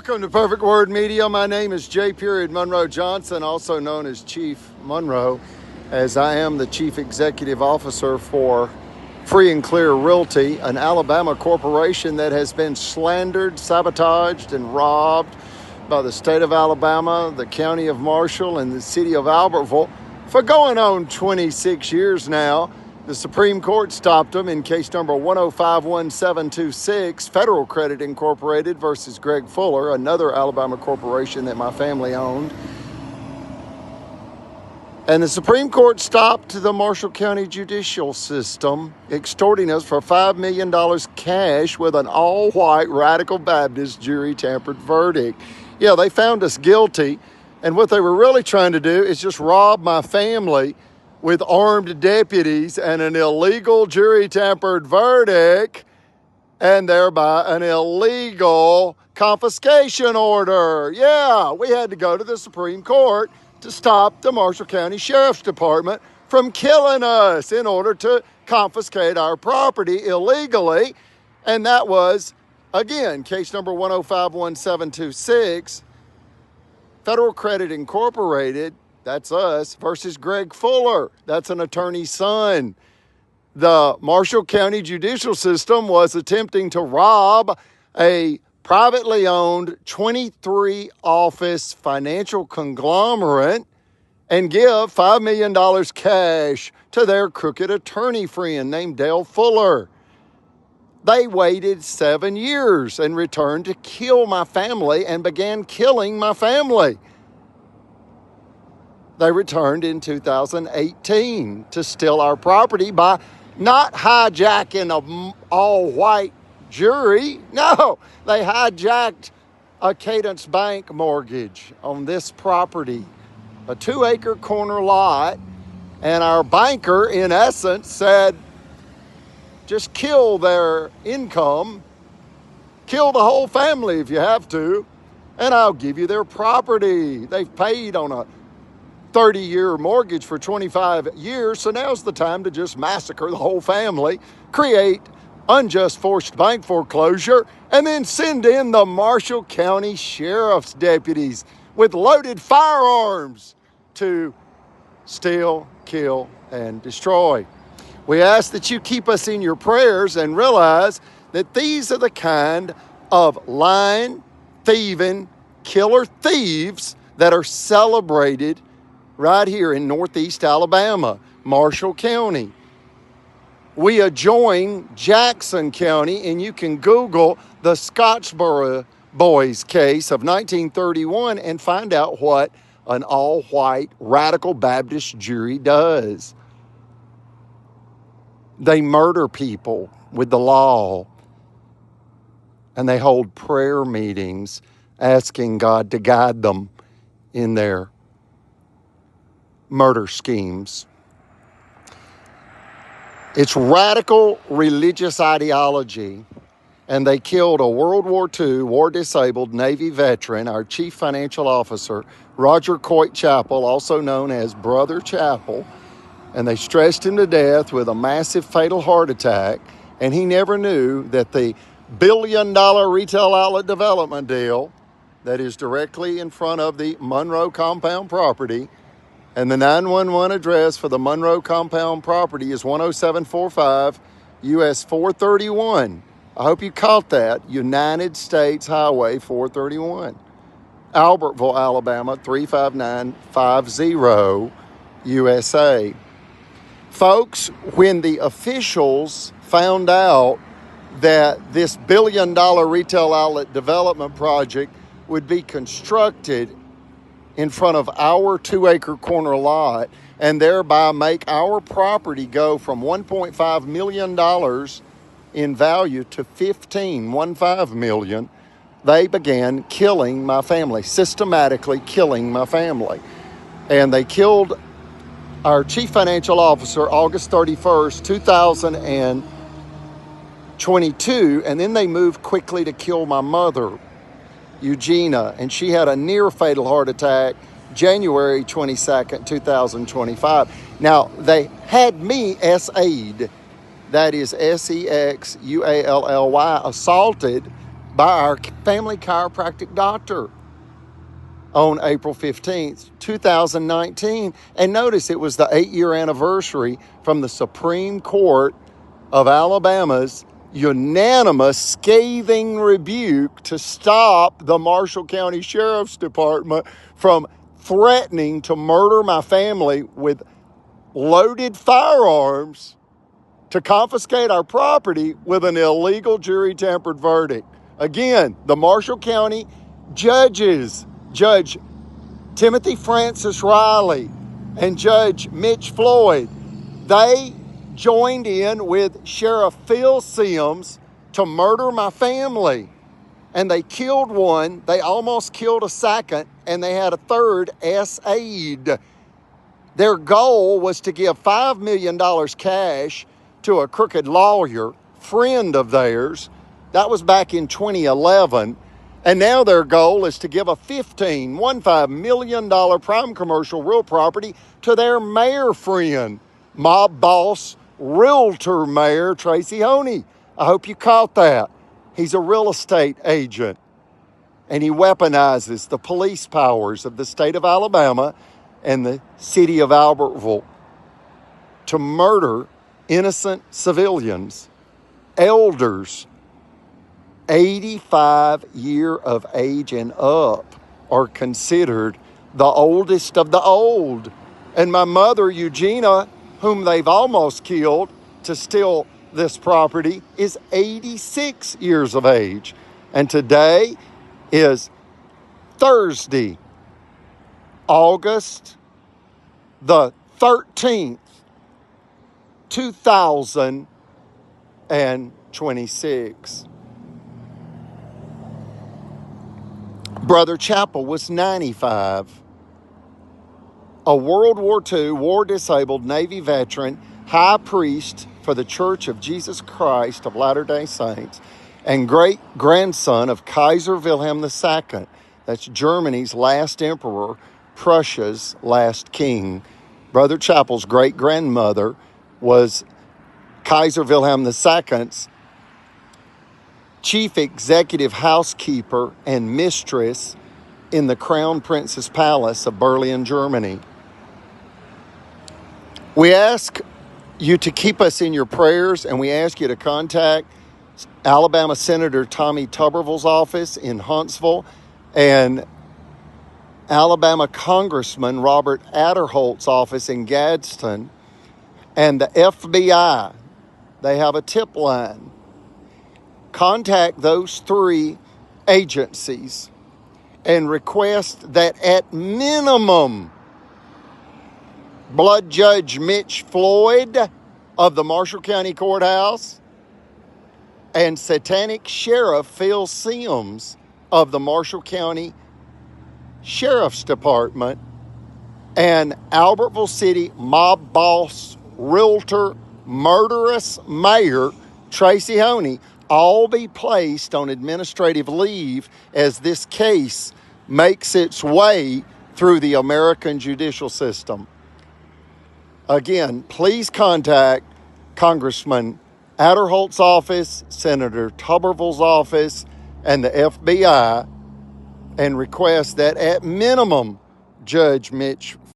Welcome to Perfect Word Media. My name is J. Monroe Johnson, also known as Chief Monroe, as I am the Chief Executive Officer for Free and Clear Realty, an Alabama corporation that has been slandered, sabotaged, and robbed by the state of Alabama, the county of Marshall, and the city of Albertville for going on 26 years now. The Supreme Court stopped them in case number 1051726, Federal Credit Incorporated versus Greg Fuller, another Alabama corporation that my family owned. And the Supreme Court stopped the Marshall County judicial system, extorting us for $5 million cash with an all-white radical Baptist jury tampered verdict. Yeah, they found us guilty, and what they were really trying to do is just rob my family with armed deputies and an illegal jury tampered verdict, and thereby an illegal confiscation order. Yeah, we had to go to the Supreme Court to stop the Marshall County Sheriff's Department from killing us in order to confiscate our property illegally. And that was, again, case number 1051726, Federal Credit Incorporated, that's us, versus Greg Fuller. That's an attorney's son. The Marshall County judicial system was attempting to rob a privately owned 23-office financial conglomerate and give $5 million cash to their crooked attorney friend named Dale Fuller. They waited 7 years and returned to kill my family and began killing my family. They returned in 2018 to steal our property by not hijacking an all-white jury. No, they hijacked a Cadence Bank mortgage on this property, a 2-acre corner lot, and our banker, in essence, said, just kill their income, kill the whole family if you have to, and I'll give you their property. They've paid on a 30-year mortgage for 25 years, so now's the time to just massacre the whole family, create unjust forced bank foreclosure, and then send in the Marshall County Sheriff's deputies with loaded firearms to steal, kill, and destroy. We ask that you keep us in your prayers and realize that these are the kind of lying, thieving, killer thieves that are celebrated right here in Northeast Alabama, Marshall County. We adjoin Jackson County, and you can Google the Scottsboro Boys case of 1931 and find out what an all-white radical Baptist jury does. They murder people with the law, and they hold prayer meetings asking God to guide them in their murder schemes. It's radical religious ideology, and they killed a World War II war-disabled Navy veteran, our chief financial officer, Roger Coit Chappell, also known as Brother Chappell, and they stressed him to death with a massive fatal heart attack, and he never knew that the billion-dollar retail outlet development deal that is directly in front of the Monroe compound property, and the 911 address for the Monroe compound property is 10745 US 431. I hope you caught that. United States Highway 431. Albertville, Alabama 35950 USA. Folks, when the officials found out that this billion-dollar retail outlet development project would be constructed in front of our 2-acre corner lot and thereby make our property go from $1.5 million in value to $15 million, they began killing my family, systematically killing my family. And they killed our chief financial officer August 31st, 2022, and then they moved quickly to kill my mother, Eugenia, and she had a near-fatal heart attack January 22nd, 2025. Now, they had me SA'd, that is SEXUALLY, assaulted by our family chiropractic doctor on April 15th, 2019. And notice it was the 8-year anniversary from the Supreme Court of Alabama's unanimous scathing rebuke to stop the Marshall County Sheriff's Department from threatening to murder my family with loaded firearms to confiscate our property with an illegal jury-tampered verdict. Again, the Marshall County judges, Judge Timothy Francis Riley and Judge Mitch Floyd, they joined in with Sheriff Phil Sims to murder my family. And they killed one, they almost killed a second, and they had a third SA'd. Their goal was to give $5 million cash to a crooked lawyer, friend of theirs. That was back in 2011. And now their goal is to give a $15 million prime commercial real property to their mayor friend, mob boss, realtor mayor Tracy Honea. I hope you caught that. He's a real estate agent, and he weaponizes the police powers of the state of Alabama and the city of Albertville to murder innocent civilians, elders, 85 years of age and up are considered the oldest of the old. And my mother, Eugenia, whom they've almost killed to steal this property, is 86 years of age. And today is Thursday, August the 13th, 2026. Brother Chappell was 95. A World War II war-disabled Navy veteran, high priest for the Church of Jesus Christ of Latter-day Saints, and great-grandson of Kaiser Wilhelm II. That's Germany's last emperor, Prussia's last king. Brother Chappell's great-grandmother was Kaiser Wilhelm II's chief executive housekeeper and mistress in the Crown Prince's Palace of Berlin, Germany. We ask you to keep us in your prayers, and we ask you to contact Alabama Senator Tommy Tuberville's office in Huntsville and Alabama Congressman Robert Adderholt's office in Gadsden, and the FBI. They have a tip line. Contact those three agencies and request that at minimum Blood Judge Mitch Floyd of the Marshall County Courthouse and Satanic Sheriff Phil Sims of the Marshall County Sheriff's Department and Albertville City mob boss, realtor, murderous mayor Tracy Honea all be placed on administrative leave as this case makes its way through the American judicial system. Again, please contact Congressman Adderholt's office, Senator Tuberville's office, and the FBI and request that at minimum Judge Mitch